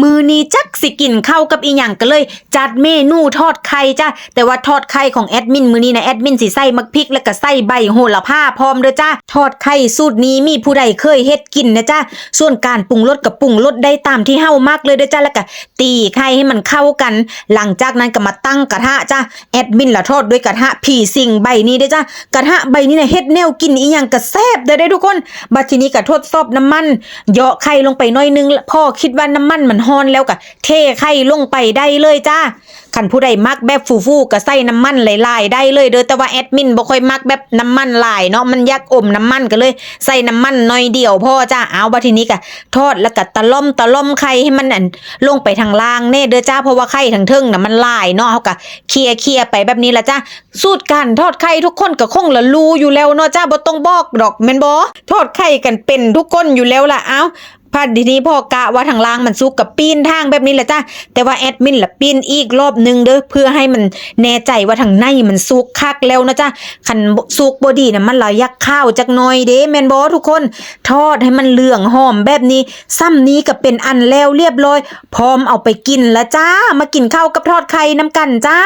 มือนี้จักสิกินข้าวกับอีหยังก็เลยจัดเมนูทอดไข่จ้าแต่ว่าทอดไข่ของแอดมินมือนี้นะแอดมินสิใส่มักพริกแล้วก็ใส่ใบโหระพาพร้อมเด้อจ้าทอดไข่สูตรนี้มีผู้ใดเคยเฮ็ดกินนะจ้าส่วนการปรุงรสก็ปรุงรสได้ตามที่เฮามักเลยเด้อจ้าแล้วก็ตีไข่ให้มันเข้ากันหลังจากนั้นก็มาตั้งกระทะจ้าแอดมินละทอดด้วยกระทะผีสิงใบนี้เด้อจ้ากระทะใบนี้นะเฮ็ดแนวกินอีหยังก็แซ่บเด้อทุกคนบัดทีนี้ก็ทดสอบน้ำมันเหยาะไข่ลงไปหน่อยนึงพ่อคิดว่าน้ำมันมันฮ้อนแล้วก็เทไข่ลงไปได้เลยจ้าคันผู้ใดมักแบบฟูๆก็ใส่น้ำมันหลายๆได้เลยเด้อแต่ว่าแอดมินบ่ค่อยมักแบบน้ำมันหลายเนาะมันอยากอมน้ำมันก็เลยใส่น้ำมันน้อยเดียวพ่อจ้าเอาบัดทีนี้ก็ทอดแล้วก็ตะล่อมไข่ให้มันลงไปทางล่างแน่เด้อจ้าเพราะว่าไข่ทางเทิงน่ะมันหลายเนาะเฮาก็เคลียร์ไปแบบนี้ละจ้าสูตรการทอดไข่ทุกคนก็คงละรู้อยู่แล้วเนาะจ้าบ่ต้องบอกดอกแม่นบ่ทอดไข่กันเป็นทุกคนอยู่แล้วล่ะเอาพัดทีนี้พ่อกะว่าทางล่างมันสุกกับปีนทางแบบนี้แหละจ้าแต่ว่าแอดมินละปีนอีกรอบนึงเด้อเพื่อให้มันแน่ใจว่าทางในมันสุกคักแล้วนะจ้าคันสุกบ่ดีน่ะมันละยักข้าวจักหน่อยเด้แม่นบ่ทุกคนทอดให้มันเหลืองหอมแบบนี้ซ้ำนี้ก็เป็นอันแล้วเรียบร้อยพร้อมเอาไปกินละจ้ามากินข้าวกับทอดไข่น้ำกันจ้า